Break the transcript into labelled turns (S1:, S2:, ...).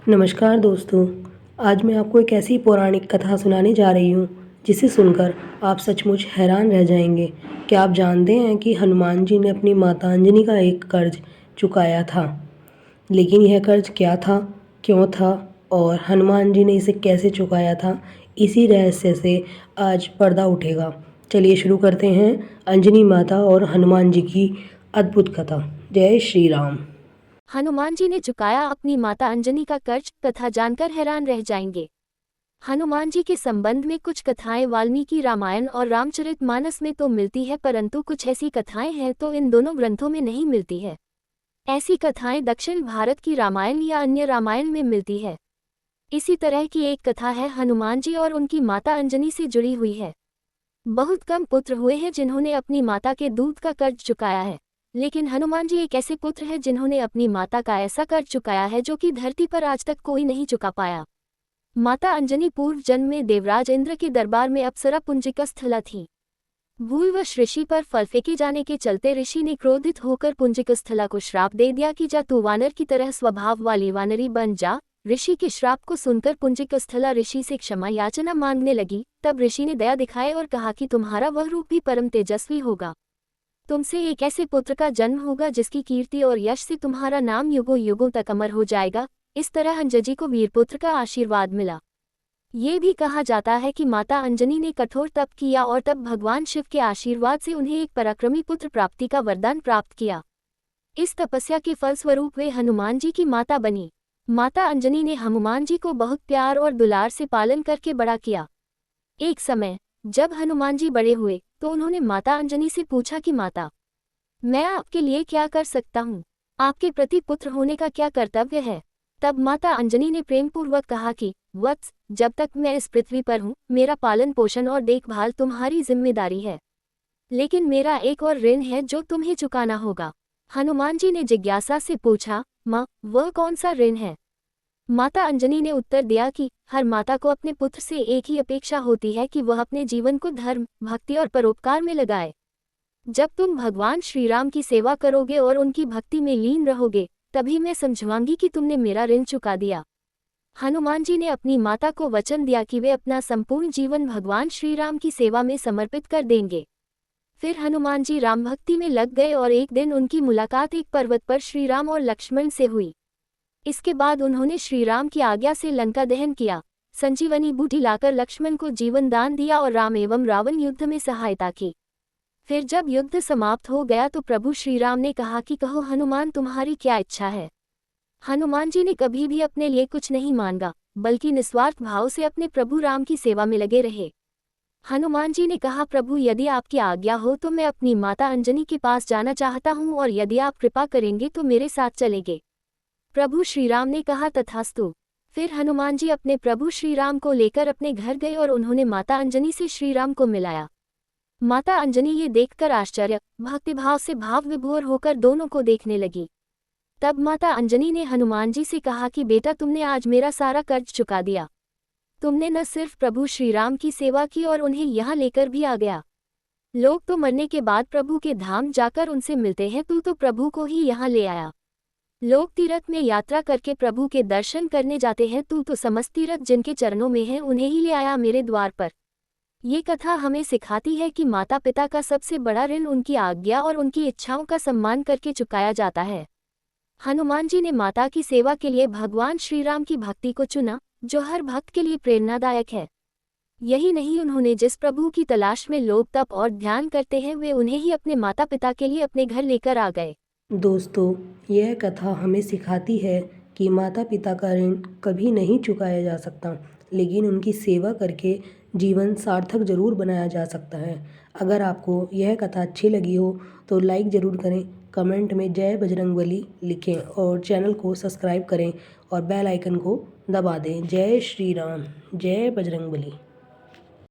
S1: नमस्कार दोस्तों। आज मैं आपको एक ऐसी पौराणिक कथा सुनाने जा रही हूँ जिसे सुनकर आप सचमुच हैरान रह जाएंगे। क्या आप जानते हैं कि हनुमान जी ने अपनी माता अंजनी का एक कर्ज चुकाया था? लेकिन यह कर्ज क्या था, क्यों था और हनुमान जी ने इसे कैसे चुकाया था? इसी रहस्य से आज पर्दा उठेगा। चलिए शुरू करते हैं अंजनी माता और हनुमान जी की अद्भुत कथा। जय श्री राम।
S2: हनुमान जी ने चुकाया अपनी माता अंजनी का कर्ज। कथा जानकर हैरान रह जाएंगे। हनुमान जी के संबंध में कुछ कथाएं वाल्मीकि रामायण और रामचरितमानस में तो मिलती है, परंतु कुछ ऐसी कथाएं हैं तो इन दोनों ग्रंथों में नहीं मिलती है। ऐसी कथाएं दक्षिण भारत की रामायण या अन्य रामायण में मिलती है। इसी तरह की एक कथा है हनुमान जी और उनकी माता अंजनी से जुड़ी हुई है। बहुत कम पुत्र हुए हैं जिन्होंने अपनी माता के दूध का कर्ज चुकाया है, लेकिन हनुमान जी एक ऐसे पुत्र हैं जिन्होंने अपनी माता का ऐसा कर्ज चुकाया है जो कि धरती पर आज तक कोई नहीं चुका पाया। माता अंजनी पूर्व जन्म में देवराज इंद्र के दरबार में अप्सरा पुंजिकस्थला थी। भूलवश ऋषि पर फल फेंके जाने के चलते ऋषि ने क्रोधित होकर पुंजिकस्थला को श्राप दे दिया कि जा तू वानर की तरह स्वभाव वाली वानरी बन जा। ऋषि के श्राप को सुनकर पुंजिकस्थला ऋषि से क्षमा याचना मांगने लगी। तब ऋषि ने दया दिखाए और कहा कि तुम्हारा वह रूप भी परम तेजस्वी होगा। तुमसे एक ऐसे पुत्र का जन्म होगा जिसकी कीर्ति और यश से तुम्हारा नाम युगों युगों तक अमर हो जाएगा। इस तरह अंजनी को वीरपुत्र का आशीर्वाद मिला। ये भी कहा जाता है कि माता अंजनी ने कठोर तप किया और तब भगवान शिव के आशीर्वाद से उन्हें एक पराक्रमी पुत्र प्राप्ति का वरदान प्राप्त किया। इस तपस्या के फलस्वरूप वे हनुमान जी की माता बनी। माता अंजनी ने हनुमान जी को बहुत प्यार और दुलार से पालन करके बड़ा किया। एक समय जब हनुमान जी बड़े हुए तो उन्होंने माता अंजनी से पूछा कि माता, मैं आपके लिए क्या कर सकता हूँ? आपके प्रति पुत्र होने का क्या कर्तव्य है? तब माता अंजनी ने प्रेमपूर्वक कहा कि वत्स, जब तक मैं इस पृथ्वी पर हूँ मेरा पालन पोषण और देखभाल तुम्हारी जिम्मेदारी है, लेकिन मेरा एक और ऋण है जो तुम्हें चुकाना होगा। हनुमान जी ने जिज्ञासा से पूछा, माँ, वह कौन सा ऋण है? माता अंजनी ने उत्तर दिया कि हर माता को अपने पुत्र से एक ही अपेक्षा होती है कि वह अपने जीवन को धर्म, भक्ति और परोपकार में लगाए। जब तुम भगवान श्री राम की सेवा करोगे और उनकी भक्ति में लीन रहोगे, तभी मैं समझूंगी कि तुमने मेरा ऋण चुका दिया। हनुमान जी ने अपनी माता को वचन दिया कि वे अपना संपूर्ण जीवन भगवान श्री राम की सेवा में समर्पित कर देंगे। फिर हनुमान जी राम भक्ति में लग गए और एक दिन उनकी मुलाकात एक पर्वत पर श्री राम और लक्ष्मण से हुई। इसके बाद उन्होंने श्री राम की आज्ञा से लंका दहन किया, संजीवनी बूटी लाकर लक्ष्मण को जीवन दान दिया और राम एवं रावण युद्ध में सहायता की। फिर जब युद्ध समाप्त हो गया तो प्रभु श्री राम ने कहा कि कहो हनुमान, तुम्हारी क्या इच्छा है? हनुमान जी ने कभी भी अपने लिए कुछ नहीं मांगा, बल्कि निस्वार्थ भाव से अपने प्रभु राम की सेवा में लगे रहे। हनुमान जी ने कहा, प्रभु, यदि आपकी आज्ञा हो तो मैं अपनी माता अंजनी के पास जाना चाहता हूँ और यदि आप कृपा करेंगे तो मेरे साथ चलेंगे। प्रभु श्री राम ने कहा, तथास्तु। फिर हनुमान जी अपने प्रभु श्री राम को लेकर अपने घर गए और उन्होंने माता अंजनी से श्री राम को मिलाया। माता अंजनी ये देखकर आश्चर्य, भक्तिभाव से भाव विभोर होकर दोनों को देखने लगी। तब माता अंजनी ने हनुमान जी से कहा कि बेटा, तुमने आज मेरा सारा कर्ज चुका दिया। तुमने न सिर्फ प्रभु श्री राम की सेवा की और उन्हें यहाँ लेकर भी आ गया। लोग तो मरने के बाद प्रभु के धाम जाकर उनसे मिलते हैं, तू तो प्रभु को ही यहाँ ले आया। लोग तीर्थ में यात्रा करके प्रभु के दर्शन करने जाते हैं, तू तो समस्त तीर्थ जिनके चरणों में है उन्हें ही ले आया मेरे द्वार पर। ये कथा हमें सिखाती है कि माता पिता का सबसे बड़ा ऋण उनकी आज्ञा और उनकी इच्छाओं का सम्मान करके चुकाया जाता है। हनुमान जी ने माता की सेवा के लिए भगवान श्री राम की भक्ति को चुना, जो हर भक्त के लिए प्रेरणादायक है। यही नहीं, उन्होंने जिस प्रभु की तलाश में लोग तप और ध्यान करते हैं वे उन्हें ही अपने माता पिता के लिए अपने घर लेकर आ गए।
S1: दोस्तों, यह कथा हमें सिखाती है कि माता पिता का ऋण कभी नहीं चुकाया जा सकता, लेकिन उनकी सेवा करके जीवन सार्थक जरूर बनाया जा सकता है। अगर आपको यह कथा अच्छी लगी हो तो लाइक ज़रूर करें, कमेंट में जय बजरंगबली लिखें और चैनल को सब्सक्राइब करें और बेल आइकन को दबा दें। जय श्री राम, जय बजरंगबली।